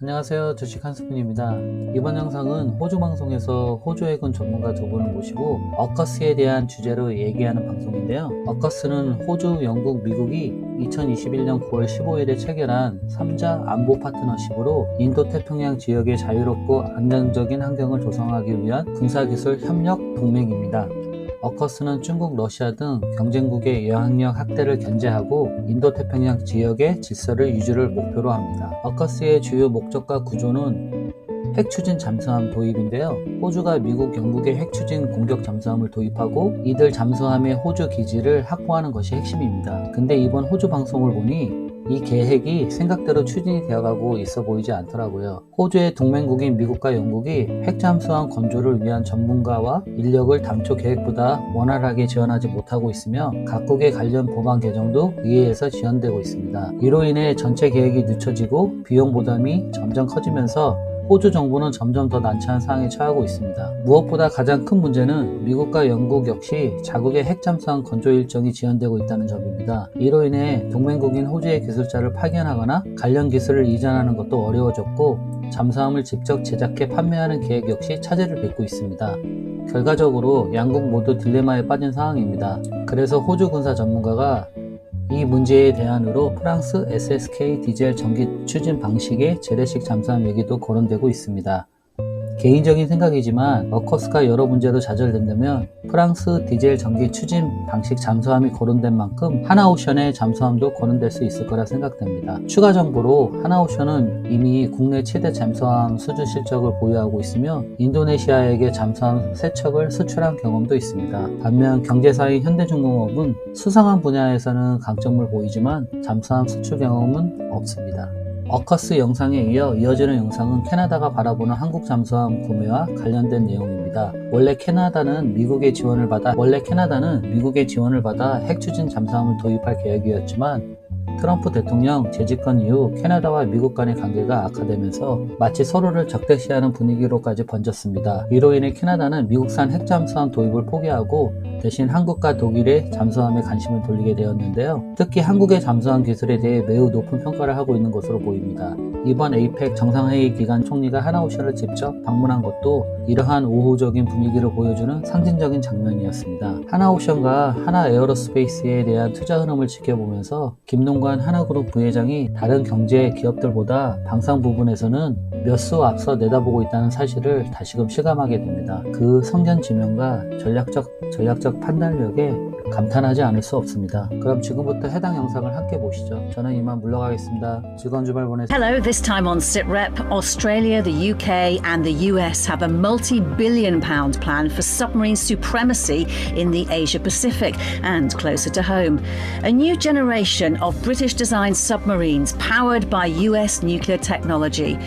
안녕하세요. 주식한스푼입니다. 이번 영상은 호주 방송에서 호주 해군 전문가 두 분을 모시고 어커스에 대한 주제로 얘기하는 방송인데요. 어커스는 호주, 영국, 미국이 2021년 9월 15일에 체결한 3자 안보 파트너십으로 인도태평양 지역의 자유롭고 안정적인 환경을 조성하기 위한 군사기술 협력 동맹입니다. 어커스는 중국, 러시아 등 경쟁국의 여행력 확대를 견제하고 인도태평양 지역의 질서를 유지를 목표로 합니다. 어커스의 주요 목적과 구조는 핵추진 잠수함 도입인데요. 호주가 미국, 영국의 핵추진 공격 잠수함을 도입하고 이들 잠수함의 호주 기지를 확보하는 것이 핵심입니다. 근데 이번 호주 방송을 보니 이 계획이 생각대로 추진이 되어가고 있어 보이지 않더라고요. 호주의 동맹국인 미국과 영국이 핵잠수함 건조를 위한 전문가와 인력을 당초 계획보다 원활하게 지원하지 못하고 있으며 각국의 관련 법안 개정도 의회에서 지연되고 있습니다. 이로 인해 전체 계획이 늦춰지고 비용 부담이 점점 커지면서 호주 정부는 점점 더 난처한 상황에 처하고 있습니다. 무엇보다 가장 큰 문제는 미국과 영국 역시 자국의 핵잠수함 건조 일정이 지연되고 있다는 점입니다. 이로 인해 동맹국인 호주의 기술자를 파견하거나 관련 기술을 이전하는 것도 어려워졌고 잠수함을 직접 제작해 판매하는 계획 역시 차질을 빚고 있습니다. 결과적으로 양국 모두 딜레마에 빠진 상황입니다. 그래서 호주 군사 전문가가 이 문제에 대안으로 프랑스 SSK 디젤 전기 추진 방식의 재래식 잠수함 얘기도 거론되고 있습니다. 개인적인 생각이지만 어커스가 여러 문제로 좌절된다면 프랑스 디젤 전기 추진 방식 잠수함이 거론된 만큼 한화오션의 잠수함도 거론될 수 있을 거라 생각됩니다. 추가 정보로 한화오션은 이미 국내 최대 잠수함 수주 실적을 보유하고 있으며 인도네시아에게 잠수함 3척을 수출한 경험도 있습니다. 반면 경제사인 현대중공업은 수상한 분야에서는 강점을 보이지만 잠수함 수출 경험은 없습니다. 어커스 영상에 이어지는 영상은 캐나다가 바라보는 한국 잠수함 구매와 관련된 내용입니다. 원래 캐나다는 미국의 지원을 받아 핵추진 잠수함을 도입할 계획이었지만 트럼프 대통령 재집권 이후 캐나다와 미국 간의 관계가 악화되면서 마치 서로를 적대시하는 분위기로까지 번졌습니다. 이로 인해 캐나다는 미국산 핵잠수함 도입을 포기하고 대신 한국과 독일의 잠수함에 관심을 돌리게 되었는데요. 특히 한국의 잠수함 기술에 대해 매우 높은 평가를 하고 있는 것으로 보입니다. 이번 APEC 정상회의 기간 총리가 한화오션을 직접 방문한 것도 이러한 우호적인 분위기를 보여주는 상징적인 장면이었습니다. 한화오션과 한화에어로스페이스에 대한 투자 흐름을 지켜보면서 김동관 한화그룹 부회장이 다른 경제 기업들보다 방산 부분에서는 몇 수 앞서 내다보고 있다는 사실을 다시금 실감하게 됩니다. 그 성견지명과 전략적 판단력에 감탄하지 않을 수 없습니다. 그럼 지금부터 해당 영상을 함께 보시죠. 저는 이만 물러가겠습니다. 즐거운 주말 보내세요. Hello, this time on SITREP, Australia, the UK and the US have a multi-billion pound plan for submarine supremacy in the Asia Pacific and closer to home. A new generation of British-designed submarines powered by US nuclear technology.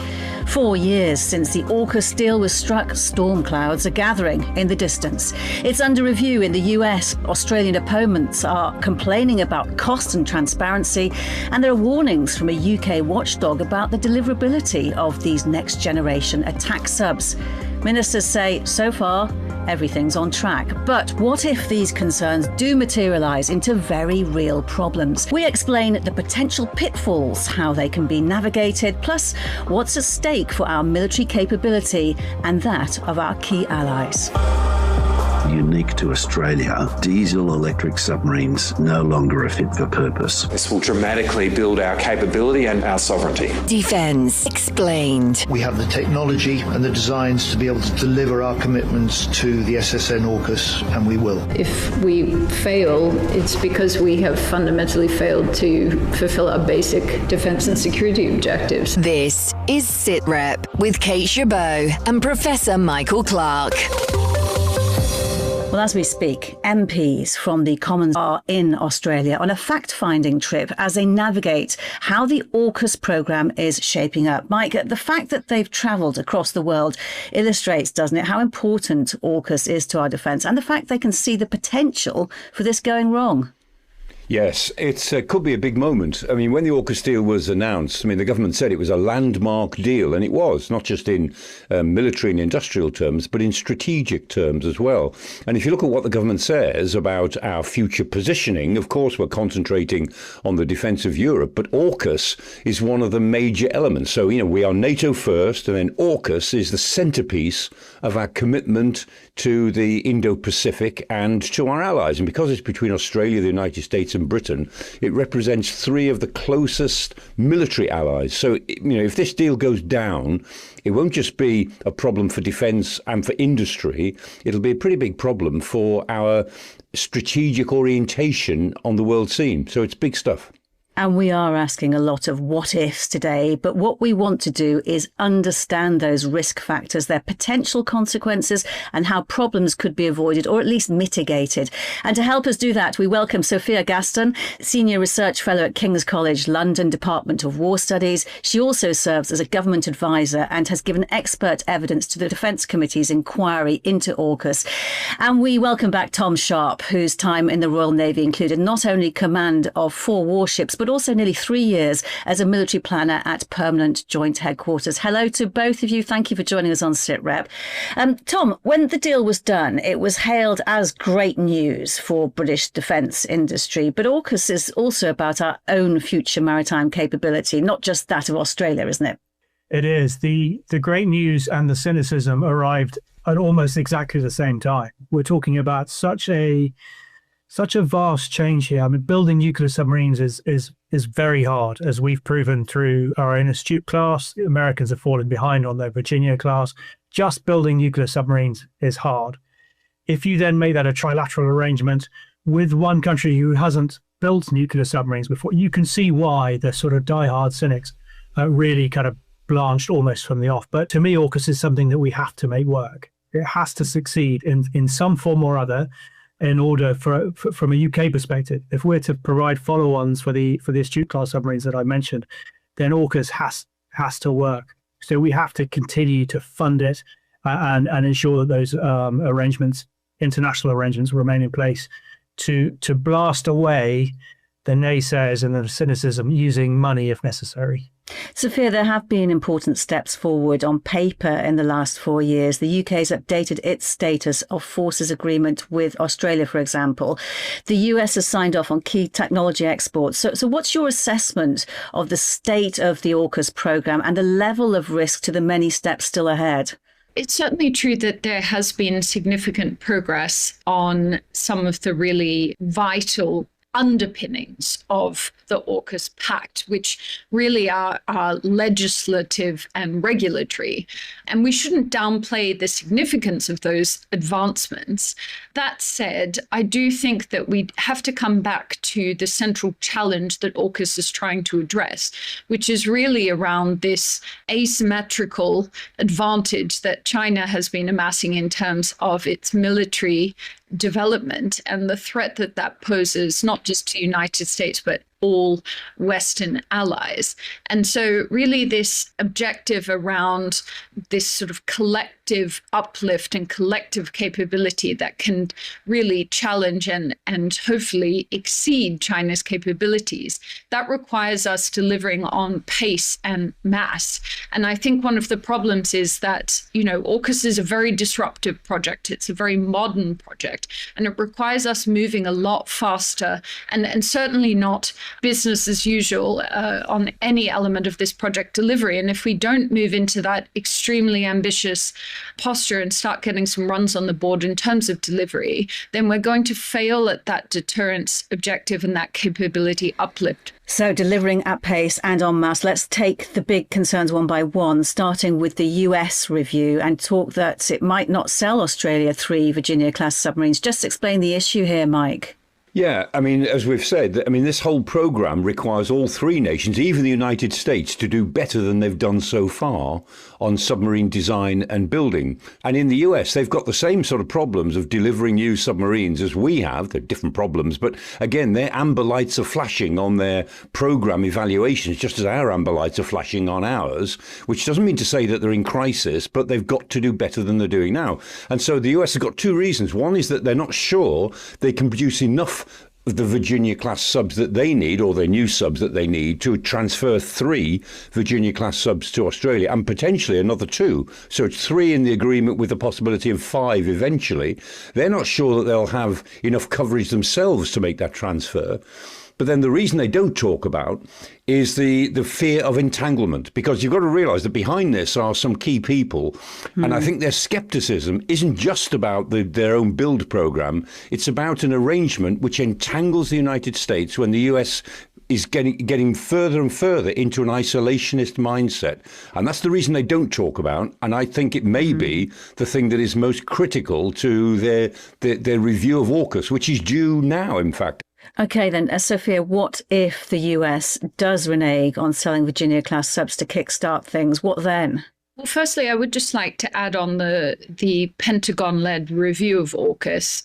4 years since the AUKUS deal was struck, storm clouds are gathering in the distance. It's under review in the US. Australian opponents are complaining about cost and transparency, and there are warnings from a UK watchdog about the deliverability of these next-generation attack subs. Ministers say, so far, everything's on track. But what if these concerns do materialise into very real problems? We explain the potential pitfalls, how they can be navigated, plus what's at stake for our military capability and that of our key allies. Unique to Australia, diesel-electric submarines no longer are fit for purpose. This will dramatically build our capability and our sovereignty. Defence explained. We have the technology and the designs to be able to deliver our commitments to the SSN AUKUS, and we will. If we fail, it's because we have fundamentally failed to fulfil our basic defence and security objectives. This is SITREP with Kate Chabot and Professor Michael Clark. Well, as we speak, MPs from the Commons are in Australia on a fact-finding trip as they navigate how the AUKUS programme is shaping up. Mike, the fact that they've travelled across the world illustrates, doesn't it, how important AUKUS is to our defence and the fact they can see the potential for this going wrong. Yes, it could be a big moment. I mean, when the AUKUS deal was announced, I mean, the government said it was a landmark deal, and it was, not just in military and industrial terms, but in strategic terms as well. And if you look at what the government says about our future positioning, of course, we're concentrating on the defence of Europe, but AUKUS is one of the major elements. So, we are NATO first, and then AUKUS is the centrepiece of our commitment to the Indo-Pacific and to our allies. And because it's between Australia, the United States and Britain, it represents three of the closest military allies. So, if this deal goes down, it won't just be a problem for defence and for industry. It'll be a pretty big problem for our strategic orientation on the world scene. So it's big stuff. And we are asking a lot of what ifs today, but what we want to do is understand those risk factors, their potential consequences, and how problems could be avoided or at least mitigated. And to help us do that, we welcome Sophia Gaston, Senior Research Fellow at King's College London Department of War Studies. She also serves as a government advisor and has given expert evidence to the Defence Committee's inquiry into AUKUS. And we welcome back Tom Sharp, whose time in the Royal Navy included not only command of 4 warships, but also nearly 3 years as a military planner at Permanent Joint Headquarters. Hello to both of you. Thank you for joining us on SITREP. Tom, when the deal was done, it was hailed as great news for British defence industry. But AUKUS is also about our own future maritime capability, not just that of Australia, isn't it? It is. The great news and the cynicism arrived at almost exactly the same time. We're talking about such a vast change here. I mean, building nuclear submarines is very hard, as we've proven through our own Astute class. The Americans have fallen behind on their Virginia class. Just building nuclear submarines is hard. If you then made that a trilateral arrangement with one country who hasn't built nuclear submarines before, you can see why the sort of diehard cynics really kind of blanched almost from the off. But to me, AUKUS is something that we have to make work. It has to succeed in some form or other, in order from a UK perspective. If we're to provide follow-ons for the Astute class submarines that I mentioned, then AUKUS has to work. So we have to continue to fund it and ensure that those international arrangements remain in place to blast away the naysayers and the cynicism, using money if necessary. Sophia, there have been important steps forward on paper in the last 4 years. The UK has updated its status of forces agreement with Australia, for example. The US has signed off on key technology exports. So what's your assessment of the state of the AUKUS programme and the level of risk to the many steps still ahead? It's certainly true that there has been significant progress on some of the really vital underpinnings of the AUKUS Pact, which really are legislative and regulatory. And we shouldn't downplay the significance of those advancements. That said, I do think that we have to come back to the central challenge that AUKUS is trying to address, which is really around this asymmetrical advantage that China has been amassing in terms of its military development and the threat that that poses, not just to the United States, but all Western allies. And so really this objective around this sort of collective uplift and collective capability that can really challenge and hopefully exceed China's capabilities, that requires us delivering on pace and mass. And I think one of the problems is that, AUKUS is a very disruptive project. It's a very modern project, and it requires us moving a lot faster and certainly not business as usual on any element of this project delivery. And if we don't move into that extremely ambitious posture and start getting some runs on the board in terms of delivery, then we're going to fail at that deterrence objective and that capability uplift. So delivering at pace and en masse. Let's take the big concerns one by one, starting with the US review and talk that it might not sell Australia 3 Virginia-class submarines. Just explain the issue here, Mike. Yeah, I mean, as we've said, this whole programme requires all 3 nations, even the United States, to do better than they've done so far on submarine design and building. And in the US, they've got the same sort of problems of delivering new submarines as we have. They're different problems. But again, their amber lights are flashing on their programme evaluations, just as our amber lights are flashing on ours, which doesn't mean to say that they're in crisis, but they've got to do better than they're doing now. And so the US has got 2 reasons. One is that they're not sure they can produce enough the Virginia-class subs that they need, or their new subs that they need, to transfer 3 Virginia-class subs to Australia and potentially another 2. So it's 3 in the agreement with the possibility of 5 eventually. They're not sure that they'll have enough coverage themselves to make that transfer. But then the reason they don't talk about is the fear of entanglement, because you've got to realise that behind this are some key people. And I think their scepticism isn't just about their own build programme. It's about an arrangement which entangles the United States when the US is getting further and further into an isolationist mindset. And that's the reason they don't talk about. And I think it may be the thing that is most critical to their review of AUKUS, which is due now, in fact. Okay, then, Sophia, what if the US does renege on selling Virginia-class subs to kickstart things? What then? Well, firstly, I would just like to add on the Pentagon-led review of AUKUS.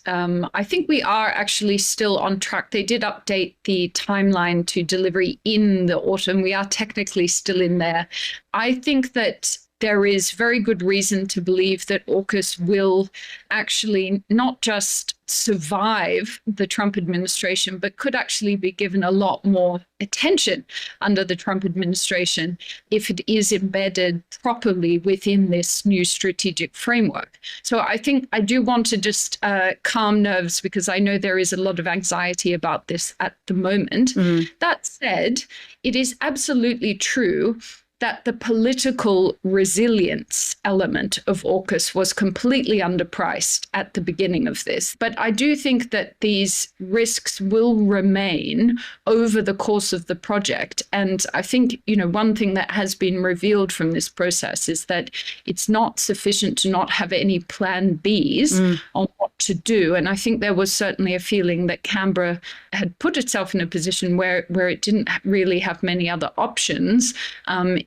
I think we are actually still on track. They did update the timeline to delivery in the autumn. We are technically still in there. I think that there is very good reason to believe that AUKUS will actually not just survive the Trump administration, but could actually be given a lot more attention under the Trump administration if it is embedded properly within this new strategic framework. So I think I do want to just calm nerves, because I know there is a lot of anxiety about this at the moment. That said, it is absolutely true that the political resilience element of AUKUS was completely underpriced at the beginning of this. But I do think that these risks will remain over the course of the project. And I think, one thing that has been revealed from this process is that it's not sufficient to not have any plan Bs on what to do. And I think there was certainly a feeling that Canberra had put itself in a position where it didn't really have many other options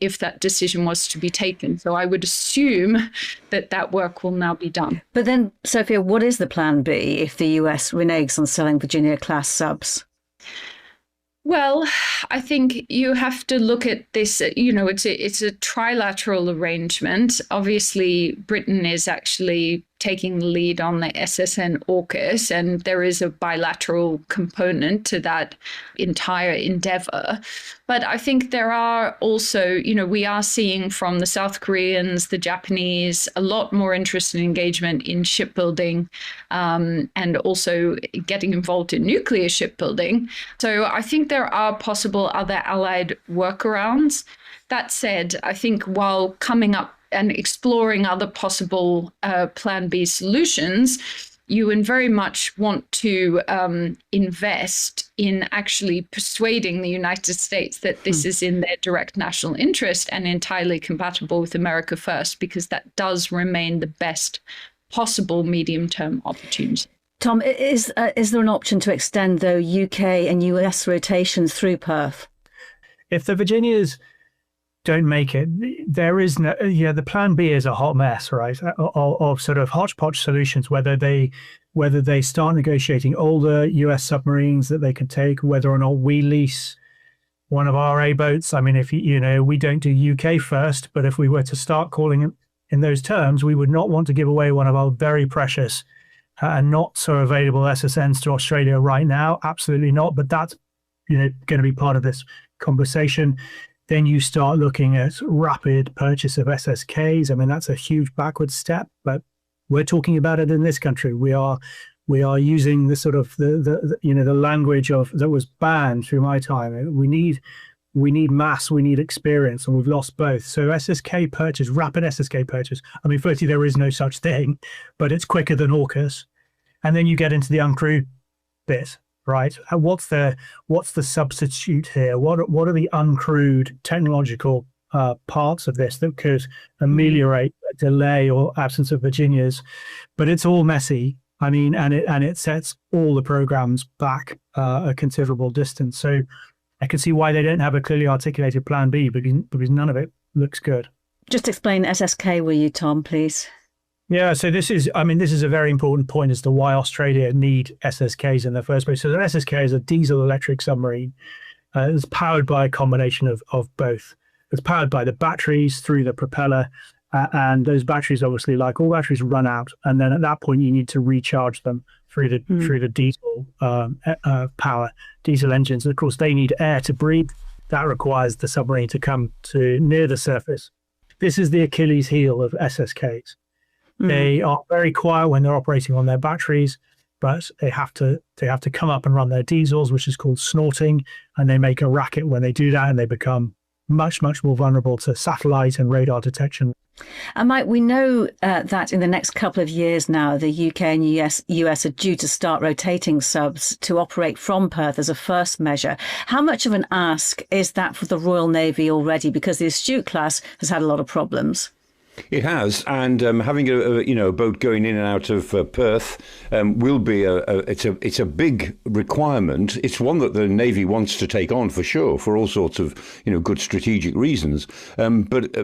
if that decision was to be taken. So I would assume that work will now be done. But then, Sophia, what is the plan B if the US reneges on selling Virginia-class subs? Well, I think you have to look at this, it's a trilateral arrangement. Obviously, Britain is actually taking the lead on the SSN AUKUS, and there is a bilateral component to that entire endeavor. But I think there are also, we are seeing from the South Koreans, the Japanese, a lot more interest and engagement in shipbuilding and also getting involved in nuclear shipbuilding. So I think there are possible other allied workarounds. That said, I think while coming up and exploring other possible Plan B solutions, you very much want to invest in actually persuading the United States that this is in their direct national interest and entirely compatible with America First, because that does remain the best possible medium-term opportunity. Tom, is there an option to extend, though, UK and US rotations through Perth? If the Virginias don't make it, there is no, the plan B is a hot mess, right? Of sort of hodgepodge solutions, whether they start negotiating older US submarines that they can take, whether or not we lease one of our A-boats. I mean, if we don't do UK first, but if we were to start calling it in those terms, we would not want to give away one of our very precious and not so available SSNs to Australia right now. Absolutely not. But that's going to be part of this conversation. Then you start looking at rapid purchase of SSKs. I mean, that's a huge backward step, but we're talking about it in this country. We are using the sort of the language of that was banned through my time. We need mass, we need experience, and we've lost both. So SSK purchase, rapid SSK purchase. I mean, firstly, there is no such thing, but it's quicker than AUKUS. And then you get into the uncrewed bit. Right. What's the substitute here? What are the uncrewed technological parts of this that could ameliorate delay or absence of Virginias? But it's all messy. I mean, and it sets all the programs back a considerable distance. So I can see why they don't have a clearly articulated plan B, because none of it looks good. Just explain SSK, will you, Tom, please? Yeah, so this is a very important point as to why Australia need SSKs in the first place. So an SSK is a diesel electric submarine. It's powered by a combination of both. It's powered by the batteries through the propeller, And those batteries, obviously, like all batteries, run out. And then at that point, you need to recharge them through the diesel power, diesel engines. And of course, they need air to breathe. That requires the submarine to come to near the surface. This is the Achilles heel of SSKs. They are very quiet when they're operating on their batteries, but they have to come up and run their diesels, which is called snorting, and they make a racket when they do that, and they become much more vulnerable to satellite and radar detection. And Mike, we know that in the next couple of years now, the UK and US are due to start rotating subs to operate from Perth as a first measure. How much of an ask is that for the Royal Navy already? Because the Astute class has had a lot of problems. It has, and having a boat going in and out of Perth will be it's a big requirement. It's one that the Navy wants to take on for sure, for all sorts of good strategic reasons. But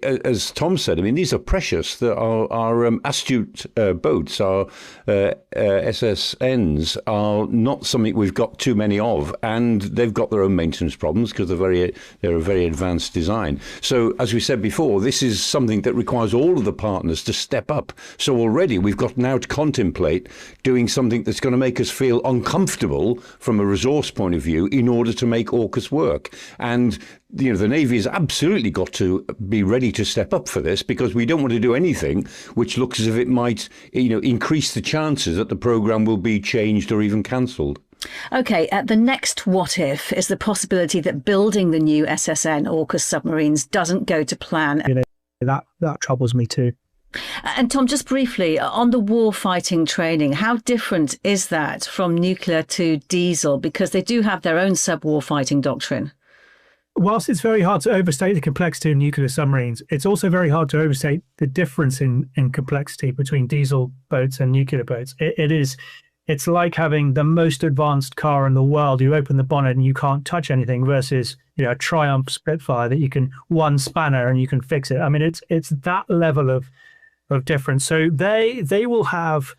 as Tom said, I mean, these are precious. Our Astute boats, our SSNs, are not something we've got too many of, and they've got their own maintenance problems because they're a very advanced design. So, as we said before, this is something that requires all of the partners to step up. So already we've got now to contemplate doing something that's going to make us feel uncomfortable from a resource point of view in order to make AUKUS work. And the Navy has absolutely got to be ready to step up for this, because we don't want to do anything which looks as if it might increase the chances that the programme will be changed or even cancelled. OK, the next what if is the possibility that building the new SSN AUKUS submarines doesn't go to plan. That troubles me too. And Tom, just briefly, on the war-fighting training, how different is that from nuclear to diesel? Because they do have their own sub-war-fighting doctrine. Whilst it's very hard to overstate the complexity of nuclear submarines, it's also very hard to overstate the difference in complexity between diesel boats and nuclear boats. It's like having the most advanced car in the world. You open the bonnet and you can't touch anything, versus a Triumph Spitfire that you can one spanner and you can fix it. I mean, it's that level of difference. So they will have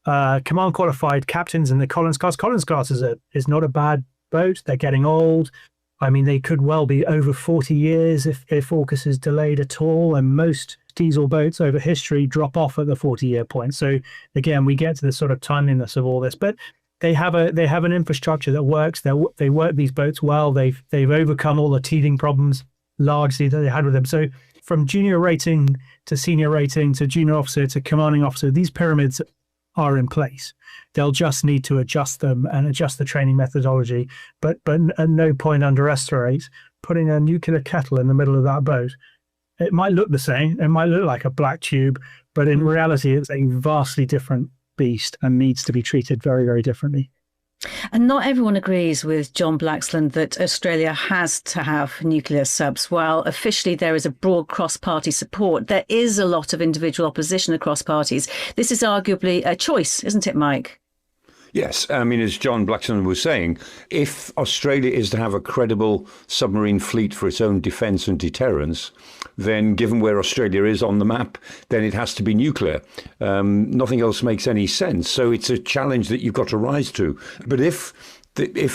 command qualified captains in the Collins class. Collins class is not a bad boat. They're getting old. I mean, they could well be over 40 years if AUKUS is delayed at all, and most diesel boats over history drop off at the 40-year point. So again, we get to the sort of timeliness of all this, but they have an infrastructure that works. They work these boats well. They've overcome all the teething problems largely that they had with them. So from junior rating to senior rating to junior officer to commanding officer, these pyramids are in place. They'll just need to adjust them and adjust the training methodology. But at no point underestimate putting a nuclear kettle in the middle of that boat. It might look the same. It might look like a black tube, but in reality, it's a vastly different beast and needs to be treated very, very differently. And not everyone agrees with John Blaxland that Australia has to have nuclear subs. While officially there is a broad cross-party support, there is a lot of individual opposition across parties. This is arguably a choice, isn't it, Mike? Yes, I mean, as John Blaxland was saying, if Australia is to have a credible submarine fleet for its own defence and deterrence, then given where Australia is on the map, then it has to be nuclear. Nothing else makes any sense. So it's a challenge that you've got to rise to. But if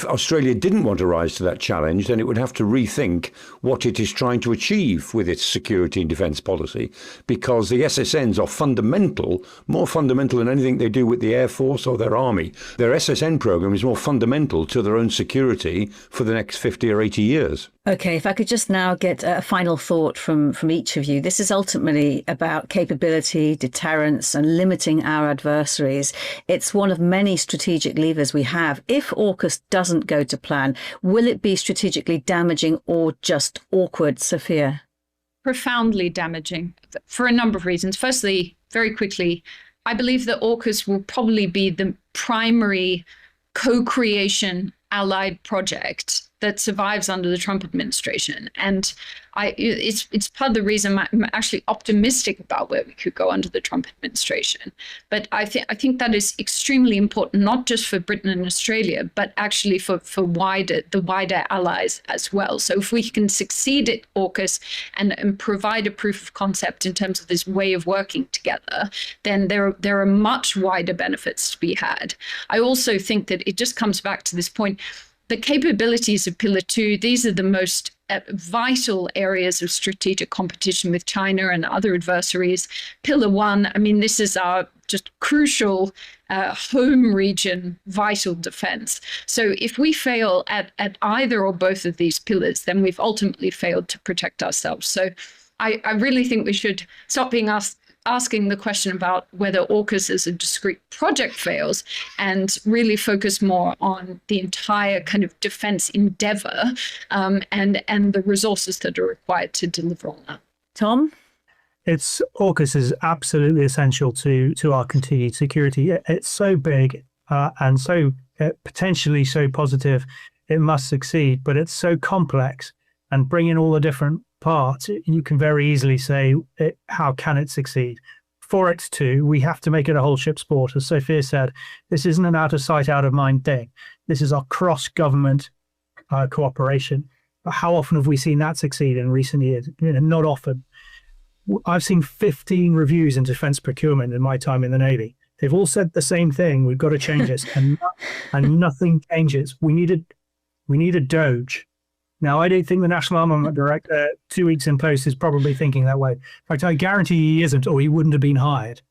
Australia didn't want to rise to that challenge, then it would have to rethink what it is trying to achieve with its security and defence policy, because the SSNs are fundamental, more fundamental than anything they do with the Air Force or their army. Their SSN programme is more fundamental to their own security for the next 50 or 80 years. OK, if I could just now get a final thought from each of you. This is ultimately about capability, deterrence and limiting our adversaries. It's one of many strategic levers we have. If AUKUS doesn't go to plan, will it be strategically damaging or just awkward, Sophia? Profoundly damaging for a number of reasons. Firstly, very quickly, I believe that AUKUS will probably be the primary co-creation allied project that survives under the Trump administration. And it's part of the reason I'm actually optimistic about where we could go under the Trump administration. But I think that is extremely important, not just for Britain and Australia, but actually for the wider allies as well. So if we can succeed at AUKUS and provide a proof of concept in terms of this way of working together, then there are much wider benefits to be had. I also think that it just comes back to this point. the capabilities of Pillar 2, these are the most vital areas of strategic competition with China and other adversaries. Pillar 1, I mean, this is our just crucial home region, vital defense. So if we fail at either or both of these pillars, then we've ultimately failed to protect ourselves. So I really think we should stop being asking the question about whether AUKUS as a discrete project fails and really focus more on the entire kind of defense endeavor and the resources that are required to deliver on that. Tom? AUKUS is absolutely essential to our continued security. It's so big and so potentially so positive, it must succeed, but it's so complex, and bringing all the different parts, you can very easily say, how can it succeed? For it to, we have to make it a whole ship sport. As Sophia said, this isn't an out of sight, out of mind thing. This is our cross-government cooperation. But how often have we seen that succeed in recent years? Not often. I've seen 15 reviews in defense procurement in my time in the Navy. They've all said the same thing. We've got to change this, and nothing changes. We need a Doge. Now, I don't think the National Armament Director, 2 weeks in post, is probably thinking that way. In fact, I guarantee he isn't, or he wouldn't have been hired.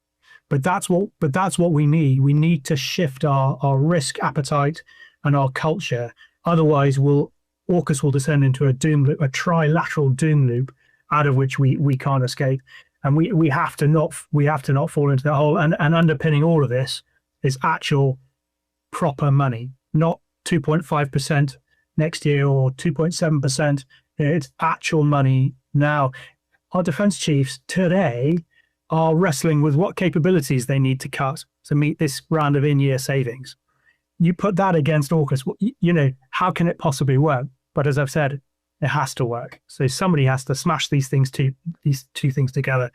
But that's what we need. We need to shift our risk appetite and our culture. Otherwise, AUKUS will descend into a doom loop, a trilateral doom loop, out of which we can't escape. And we have to not fall into that hole. And underpinning all of this is actual proper money, not 2.5%. next year or 2.7%. It's actual money now. Our defense chiefs today are wrestling with what capabilities they need to cut to meet this round of in-year savings. You put that against AUKUS, how can it possibly work? But as I've said, it has to work. So somebody has to smash these two things together.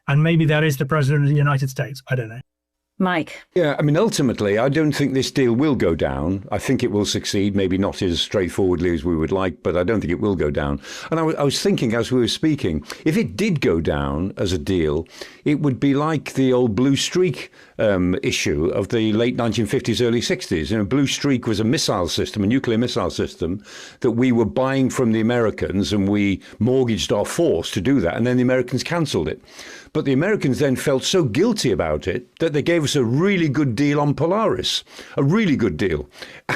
And maybe that is the President of the United States. I don't know. Mike. Yeah, I mean, ultimately, I don't think this deal will go down. I think it will succeed, maybe not as straightforwardly as we would like, but I don't think it will go down. And I was thinking as we were speaking, if it did go down as a deal, it would be like the old Blue Streak issue of the late 1950s, early 60s. Blue Streak was a missile system, a nuclear missile system that we were buying from the Americans, and we mortgaged our force to do that. And then the Americans cancelled it. But the Americans then felt so guilty about it that they gave us a really good deal on Polaris, a really good deal.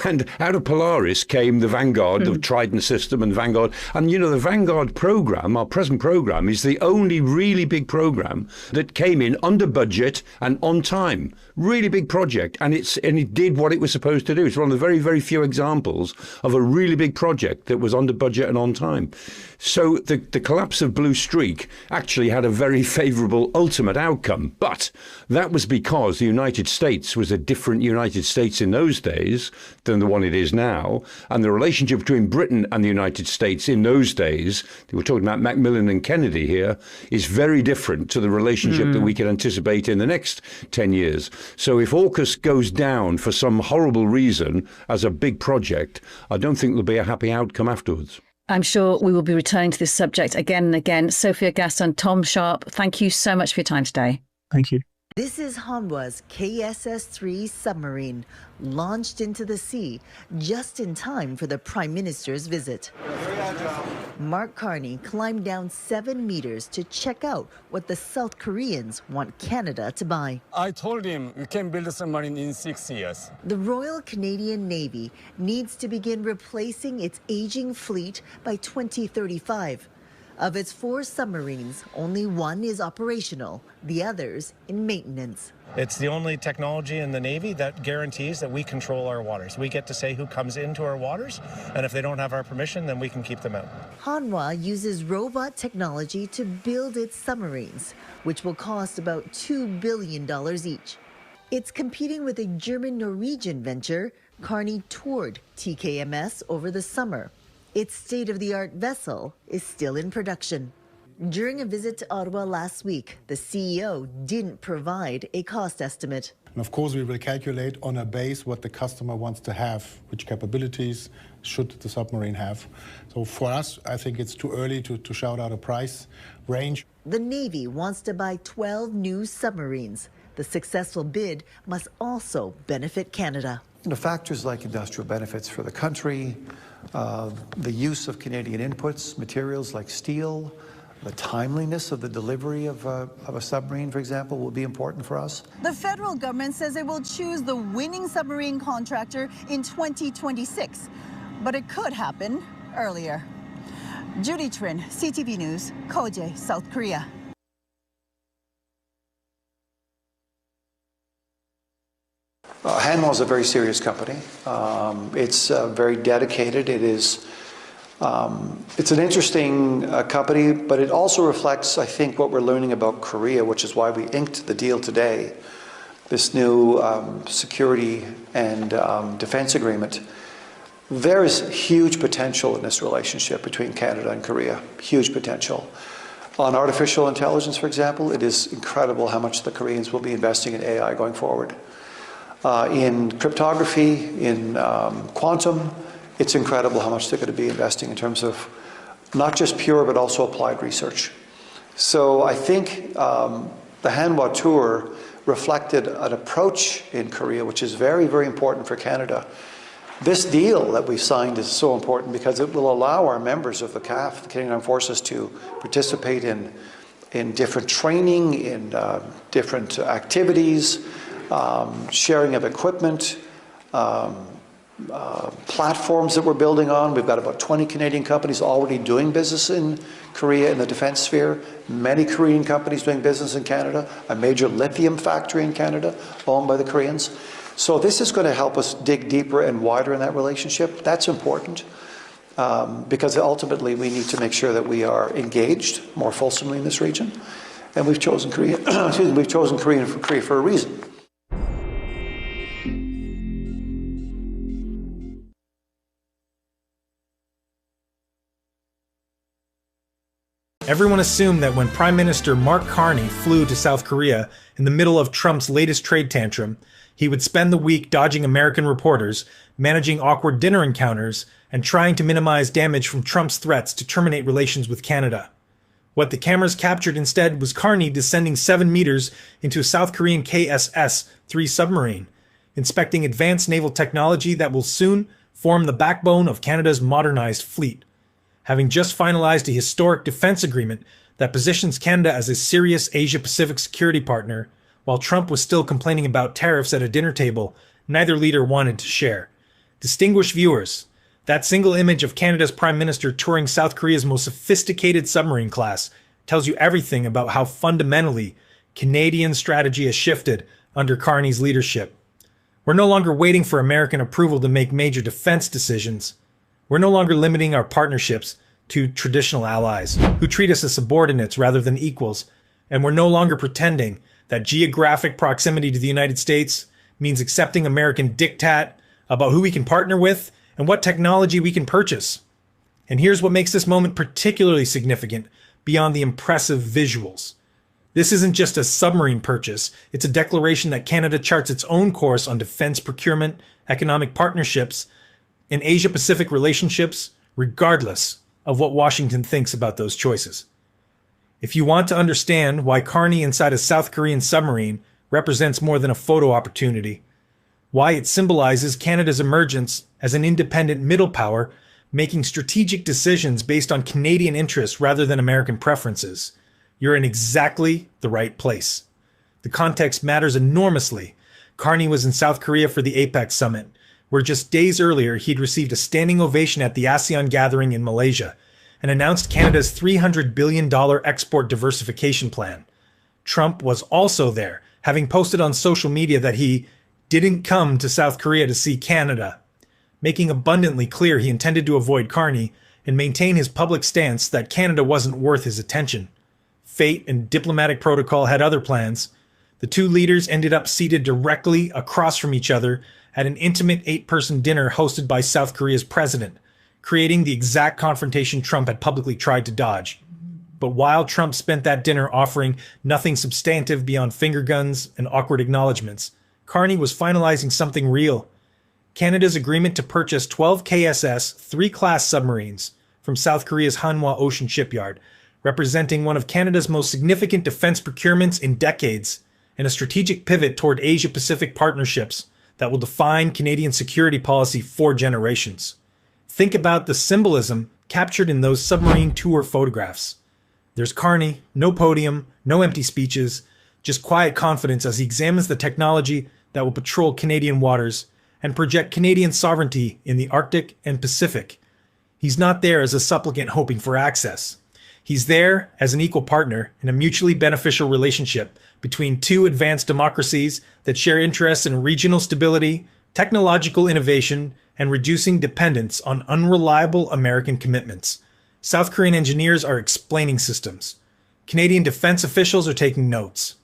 And out of Polaris came the Vanguard, the Trident system and Vanguard. And, the Vanguard program, our present program, is the only really big program that came in under budget and on time. Really big project. And it did what it was supposed to do. It's one of the very, very few examples of a really big project that was under budget and on time. So the collapse of Blue Streak actually had a very favourable ultimate outcome. But that was because the United States was a different United States in those days than the one it is now. And the relationship between Britain and the United States in those days, we're talking about Macmillan and Kennedy here, is very different to the relationship that we can anticipate in the next 10 years. So if AUKUS goes down for some horrible reason as a big project, I don't think there'll be a happy outcome afterwards. I'm sure we will be returning to this subject again and again. Sophia Gaston, Tom Sharp, thank you so much for your time today. Thank you. This is Hanwha's KSS-3 submarine, launched into the sea just in time for the Prime Minister's visit. Mark Carney climbed down 7 meters to check out what the South Koreans want Canada to buy. I told him we can build a submarine in 6 years. The Royal Canadian Navy needs to begin replacing its aging fleet by 2035. Of its 4 submarines, only 1 is operational, the others in maintenance. It's the only technology in the Navy that guarantees that we control our waters. We get to say who comes into our waters, and if they don't have our permission, then we can keep them out. Hanwha uses robot technology to build its submarines, which will cost about $2 billion each. It's competing with a German-Norwegian venture. Carney toured TKMS over the summer. Its state-of-the-art vessel is still in production. During a visit to Ottawa last week, the CEO didn't provide a cost estimate. And of course, we will calculate on a base what the customer wants to have, which capabilities should the submarine have. So for us, I think it's too early to shout out a price range. The Navy wants to buy 12 new submarines. The successful bid must also benefit Canada. Factors like industrial benefits for the country, the use of Canadian inputs, materials like steel, the timeliness of the delivery of a submarine, for example, will be important for us. The federal government says it will choose the winning submarine contractor in 2026, but it could happen earlier. Judy Trin, CTV News, Koje, South Korea. Hanwha is a very serious company. It's very dedicated. It's an interesting company, but it also reflects, I think, what we're learning about Korea, which is why we inked the deal today, this new security and defense agreement. There is huge potential in this relationship between Canada and Korea, huge potential. On artificial intelligence, for example, it is incredible how much the Koreans will be investing in AI going forward. In cryptography, in quantum, it's incredible how much they're going to be investing in terms of not just pure but also applied research. So I think the Hanwha tour reflected an approach in Korea which is very, very important for Canada. This deal that we've signed is so important because it will allow our members of the CAF, the Canadian Armed Forces, to participate in different training, in different activities, sharing of equipment, platforms that we're building on. We've got about 20 Canadian companies already doing business in Korea in the defense sphere, many Korean companies doing business in Canada, a major lithium factory in Canada owned by the Koreans. So this is going to help us dig deeper and wider in that relationship. That's important because ultimately we need to make sure that we are engaged more fulsomely in this region. And we've chosen Korea, we've chosen Korea for a reason. Everyone assumed that when Prime Minister Mark Carney flew to South Korea in the middle of Trump's latest trade tantrum, he would spend the week dodging American reporters, managing awkward dinner encounters, and trying to minimize damage from Trump's threats to terminate relations with Canada. What the cameras captured instead was Carney descending 7 meters into a South Korean KSS-3 submarine, inspecting advanced naval technology that will soon form the backbone of Canada's modernized fleet. Having just finalized a historic defense agreement that positions Canada as a serious Asia-Pacific security partner, while Trump was still complaining about tariffs at a dinner table neither leader wanted to share. Distinguished viewers, that single image of Canada's Prime Minister touring South Korea's most sophisticated submarine class tells you everything about how fundamentally Canadian strategy has shifted under Carney's leadership. We're no longer waiting for American approval to make major defense decisions. We're no longer limiting our partnerships to traditional allies who treat us as subordinates rather than equals, and we're no longer pretending that geographic proximity to the United States means accepting American diktat about who we can partner with and what technology we can purchase. And here's what makes this moment particularly significant beyond the impressive visuals. This isn't just a submarine purchase, it's a declaration that Canada charts its own course on defense procurement, economic partnerships, and Asia-Pacific relationships, regardless of what Washington thinks about those choices. If you want to understand why Carney inside a South Korean submarine represents more than a photo opportunity, why it symbolizes Canada's emergence as an independent middle power making strategic decisions based on Canadian interests rather than American preferences, you're in exactly the right place. The context matters enormously. Carney was in South Korea for the APEC summit, where just days earlier he'd received a standing ovation at the ASEAN gathering in Malaysia and announced Canada's $300 billion export diversification plan. Trump was also there, having posted on social media that he didn't come to South Korea to see Canada, making abundantly clear he intended to avoid Carney and maintain his public stance that Canada wasn't worth his attention. Fate and diplomatic protocol had other plans. The two leaders ended up seated directly across from each other at an intimate 8-person dinner hosted by South Korea's president, creating the exact confrontation Trump had publicly tried to dodge. But while Trump spent that dinner offering nothing substantive beyond finger guns and awkward acknowledgments, Carney was finalizing something real. Canada's agreement to purchase 12 KSS-3 class submarines from South Korea's Hanwha-Ocean shipyard, representing one of Canada's most significant defense procurements in decades, and a strategic pivot toward Asia-Pacific partnerships that will define Canadian security policy for generations. Think about the symbolism captured in those submarine tour photographs. There's Carney, no podium, no empty speeches, just quiet confidence as he examines the technology that will patrol Canadian waters and project Canadian sovereignty in the Arctic and Pacific. He's not there as a supplicant hoping for access. He's there as an equal partner in a mutually beneficial relationship between two advanced democracies that share interests in regional stability, technological innovation, and reducing dependence on unreliable American commitments. South Korean engineers are explaining systems. Canadian defense officials are taking notes.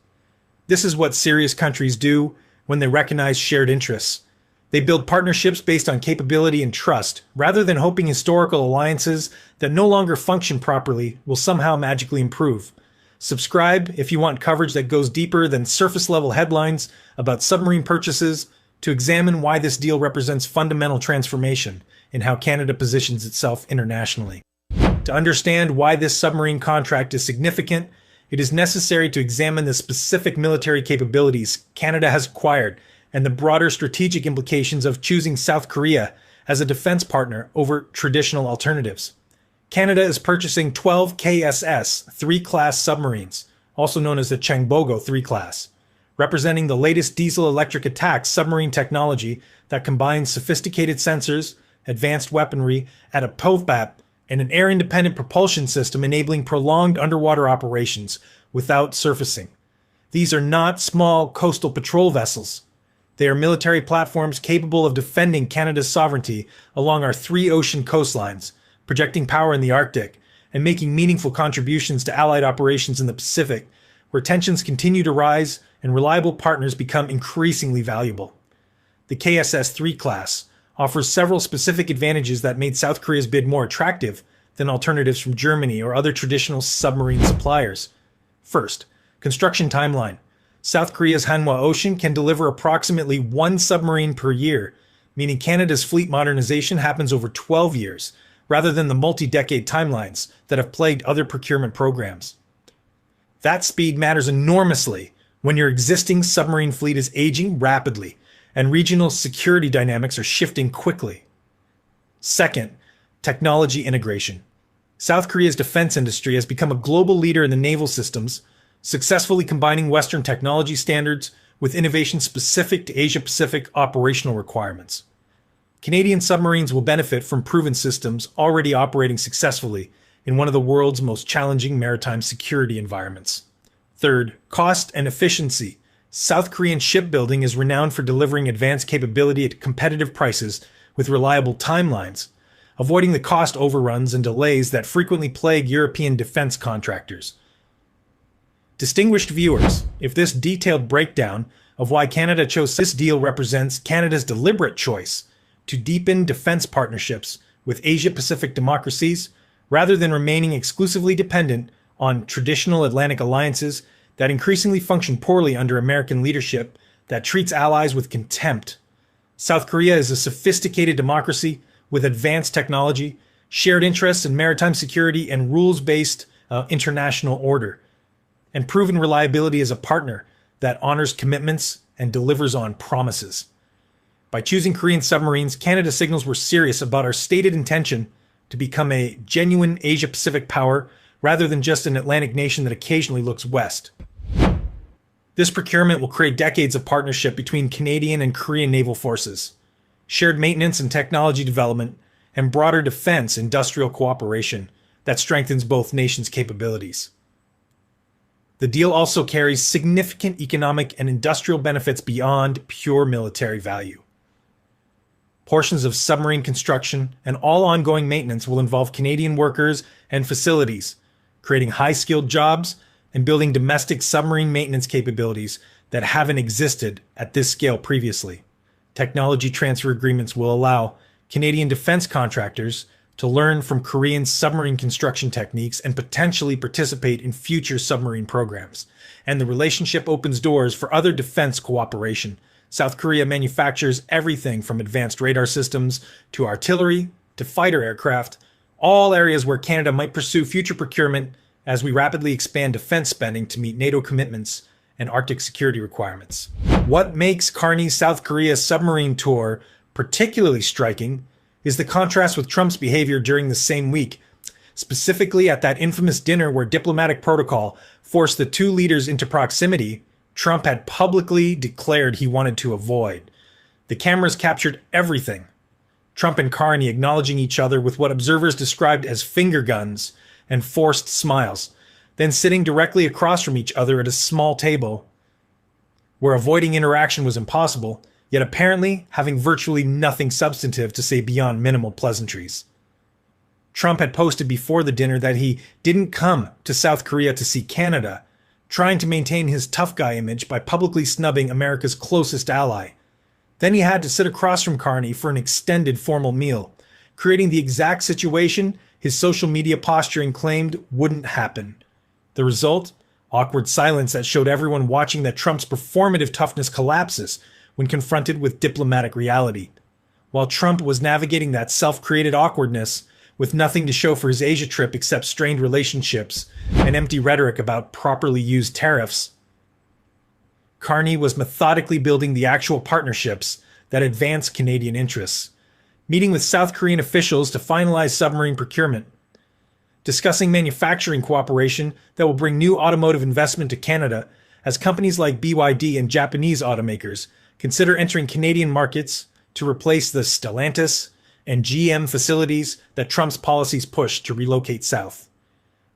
This is what serious countries do when they recognize shared interests. They build partnerships based on capability and trust, rather than hoping historical alliances that no longer function properly will somehow magically improve. Subscribe if you want coverage that goes deeper than surface-level headlines about submarine purchases to examine why this deal represents fundamental transformation in how Canada positions itself internationally. To understand why this submarine contract is significant, it is necessary to examine the specific military capabilities Canada has acquired and the broader strategic implications of choosing South Korea as a defense partner over traditional alternatives. Canada is purchasing 12 KSS 3-class submarines, also known as the Changbogo 3 class, representing the latest diesel-electric attack submarine technology that combines sophisticated sensors, advanced weaponry at a POVBAP, and an air-independent propulsion system enabling prolonged underwater operations without surfacing. These are not small coastal patrol vessels. They are military platforms capable of defending Canada's sovereignty along our 3 ocean coastlines, projecting power in the Arctic, and making meaningful contributions to allied operations in the Pacific, where tensions continue to rise and reliable partners become increasingly valuable. The KSS 3 class offers several specific advantages that made South Korea's bid more attractive than alternatives from Germany or other traditional submarine suppliers. First, construction timeline. South Korea's Hanwha-Ocean can deliver approximately 1 submarine per year, meaning Canada's fleet modernization happens over 12 years, rather than the multi-decade timelines that have plagued other procurement programs. That speed matters enormously when your existing submarine fleet is aging rapidly and regional security dynamics are shifting quickly. Second, technology integration. South Korea's defense industry has become a global leader in the naval systems, successfully combining Western technology standards with innovation specific to Asia-Pacific operational requirements. Canadian submarines will benefit from proven systems already operating successfully in one of the world's most challenging maritime security environments. Third, cost and efficiency. South Korean shipbuilding is renowned for delivering advanced capability at competitive prices with reliable timelines, avoiding the cost overruns and delays that frequently plague European defense contractors. Distinguished viewers, if this detailed breakdown of why Canada chose this deal represents Canada's deliberate choice to deepen defense partnerships with Asia-Pacific democracies rather than remaining exclusively dependent on traditional Atlantic alliances that increasingly function poorly under American leadership that treats allies with contempt. South Korea is a sophisticated democracy with advanced technology, shared interests in maritime security and rules-based international order, and proven reliability as a partner that honors commitments and delivers on promises. By choosing Korean submarines, Canada signals we're serious about our stated intention to become a genuine Asia-Pacific power rather than just an Atlantic nation that occasionally looks west. This procurement will create decades of partnership between Canadian and Korean naval forces, shared maintenance and technology development, and broader defense industrial cooperation that strengthens both nations' capabilities. The deal also carries significant economic and industrial benefits beyond pure military value. Portions of submarine construction and all ongoing maintenance will involve Canadian workers and facilities, creating high-skilled jobs and building domestic submarine maintenance capabilities that haven't existed at this scale previously. Technology transfer agreements will allow Canadian defense contractors to learn from Korean submarine construction techniques and potentially participate in future submarine programs. And the relationship opens doors for other defense cooperation. South Korea manufactures everything from advanced radar systems to artillery to fighter aircraft, all areas where Canada might pursue future procurement as we rapidly expand defense spending to meet NATO commitments and Arctic security requirements. What makes Carney's South Korea submarine tour particularly striking is the contrast with Trump's behavior during the same week, specifically at that infamous dinner where diplomatic protocol forced the two leaders into proximity Trump had publicly declared he wanted to avoid. The cameras captured everything. Trump and Carney acknowledging each other with what observers described as finger guns and forced smiles, then sitting directly across from each other at a small table where avoiding interaction was impossible, yet apparently having virtually nothing substantive to say beyond minimal pleasantries. Trump had posted before the dinner that he didn't come to South Korea to see Canada, trying to maintain his tough guy image by publicly snubbing America's closest ally. Then he had to sit across from Carney for an extended formal meal, creating the exact situation his social media posturing claimed wouldn't happen. The result? Awkward silence that showed everyone watching that Trump's performative toughness collapses when confronted with diplomatic reality. While Trump was navigating that self-created awkwardness with nothing to show for his Asia trip except strained relationships and empty rhetoric about properly used tariffs, Carney was methodically building the actual partnerships that advance Canadian interests, meeting with South Korean officials to finalize submarine procurement, discussing manufacturing cooperation that will bring new automotive investment to Canada as companies like BYD and Japanese automakers consider entering Canadian markets to replace the Stellantis and GM facilities that Trump's policies push to relocate south.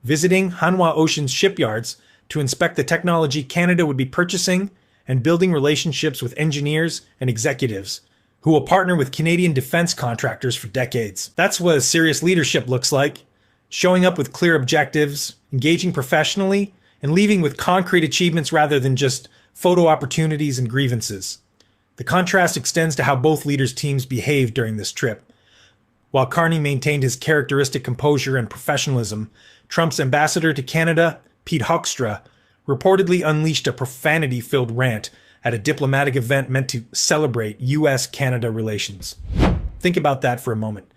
Visiting Hanwha-Ocean's shipyards to inspect the technology Canada would be purchasing and building relationships with engineers and executives who will partner with Canadian defense contractors for decades. That's what a serious leadership looks like. Showing up with clear objectives, engaging professionally, and leaving with concrete achievements rather than just photo opportunities and grievances. The contrast extends to how both leaders' teams behaved during this trip. While Carney maintained his characteristic composure and professionalism, Trump's ambassador to Canada, Pete Hoekstra, reportedly unleashed a profanity-filled rant at a diplomatic event meant to celebrate U.S.-Canada relations. Think about that for a moment.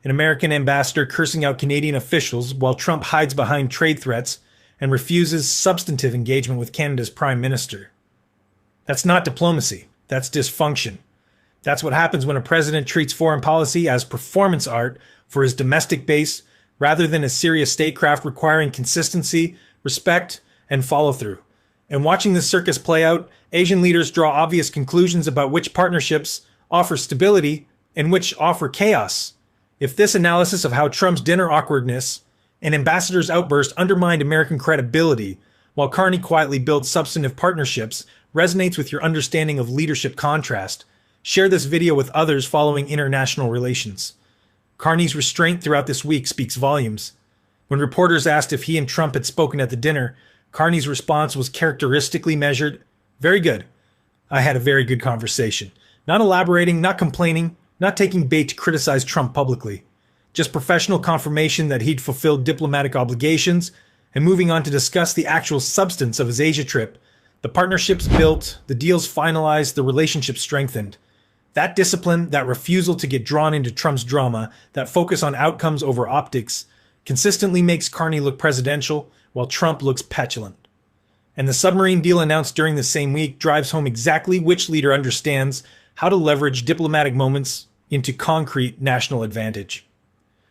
An American ambassador cursing out Canadian officials while Trump hides behind trade threats and refuses substantive engagement with Canada's Prime Minister. That's not diplomacy. That's dysfunction. That's what happens when a president treats foreign policy as performance art for his domestic base rather than a serious statecraft requiring consistency, respect, and follow-through. And watching this circus play out, Asian leaders draw obvious conclusions about which partnerships offer stability and which offer chaos. If this analysis of how Trump's dinner awkwardness and ambassador's outburst undermined American credibility, while Carney quietly built substantive partnerships, resonates with your understanding of leadership contrast, share this video with others following international relations. Carney's restraint throughout this week speaks volumes. When reporters asked if he and Trump had spoken at the dinner, Carney's response was characteristically measured. Very good. I had a very good conversation. Not elaborating, not complaining, not taking bait to criticize Trump publicly. Just professional confirmation that he'd fulfilled diplomatic obligations and moving on to discuss the actual substance of his Asia trip. The partnerships built, the deals finalized, the relationship strengthened. That discipline, that refusal to get drawn into Trump's drama, that focus on outcomes over optics, consistently makes Carney look presidential while Trump looks petulant. And the submarine deal announced during the same week drives home exactly which leader understands how to leverage diplomatic moments into concrete national advantage.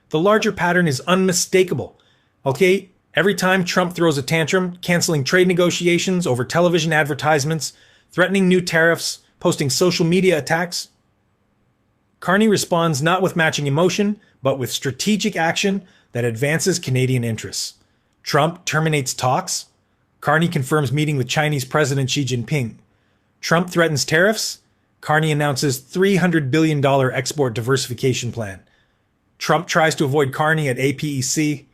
The larger pattern is unmistakable. Okay, every time Trump throws a tantrum, canceling trade negotiations over television advertisements, threatening new tariffs, posting social media attacks, Carney responds not with matching emotion, but with strategic action that advances Canadian interests. Trump terminates talks. Carney confirms meeting with Chinese President Xi Jinping. Trump threatens tariffs. Carney announces $300 billion export diversification plan. Trump tries to avoid Carney at APEC.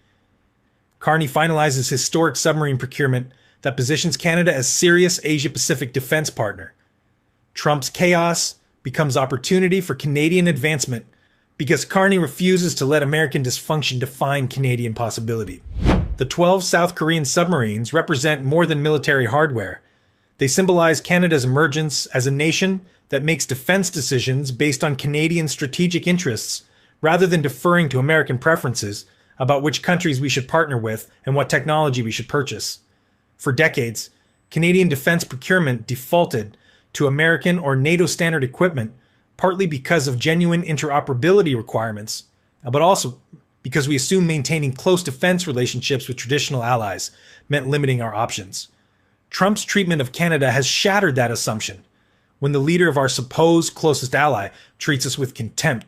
Carney finalizes historic submarine procurement that positions Canada as serious Asia-Pacific defense partner. Trump's chaos becomes opportunity for Canadian advancement because Carney refuses to let American dysfunction define Canadian possibility. The 12 South Korean submarines represent more than military hardware. They symbolize Canada's emergence as a nation that makes defense decisions based on Canadian strategic interests rather than deferring to American preferences about which countries we should partner with and what technology we should purchase. For decades, Canadian defense procurement defaulted to American or NATO standard equipment, partly because of genuine interoperability requirements, but also because we assume maintaining close defense relationships with traditional allies meant limiting our options. Trump's treatment of Canada has shattered that assumption when the leader of our supposed closest ally treats us with contempt,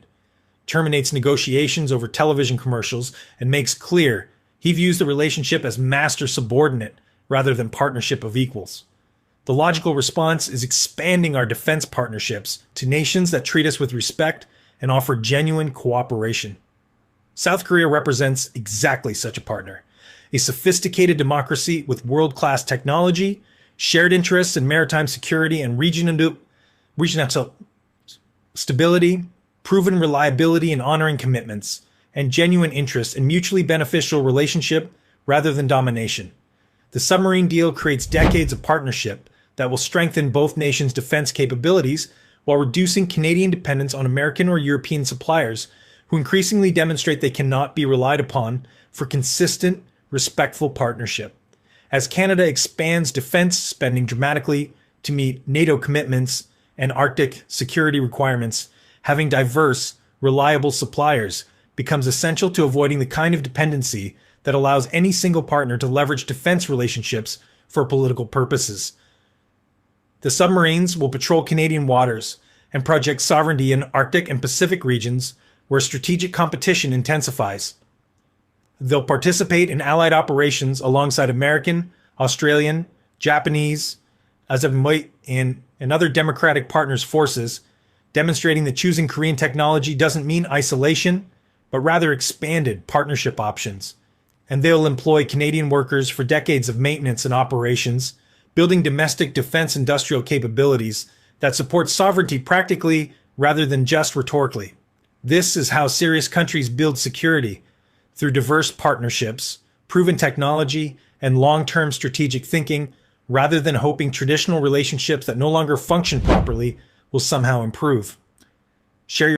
terminates negotiations over television commercials, and makes clear he views the relationship as master-subordinate rather than partnership of equals. The logical response is expanding our defense partnerships to nations that treat us with respect and offer genuine cooperation. South Korea represents exactly such a partner, a sophisticated democracy with world-class technology, shared interests in maritime security and regional stability, proven reliability in honoring commitments, and genuine interest in mutually beneficial relationship rather than domination. The submarine deal creates decades of partnership that will strengthen both nations' defense capabilities while reducing Canadian dependence on American or European suppliers who increasingly demonstrate they cannot be relied upon for consistent, respectful partnership. As Canada expands defense spending dramatically to meet NATO commitments and Arctic security requirements, having diverse, reliable suppliers becomes essential to avoiding the kind of dependency that allows any single partner to leverage defense relationships for political purposes. The submarines will patrol Canadian waters and project sovereignty in Arctic and Pacific regions where strategic competition intensifies. They'll participate in allied operations alongside American, Australian, Japanese, and other democratic partners' forces, demonstrating that choosing Korean technology doesn't mean isolation, but rather expanded partnership options. And they'll employ Canadian workers for decades of maintenance and operations, building domestic defense industrial capabilities that support sovereignty practically rather than just rhetorically. This is how serious countries build security, through diverse partnerships, proven technology, and long-term strategic thinking, rather than hoping traditional relationships that no longer function properly will somehow improve. Share your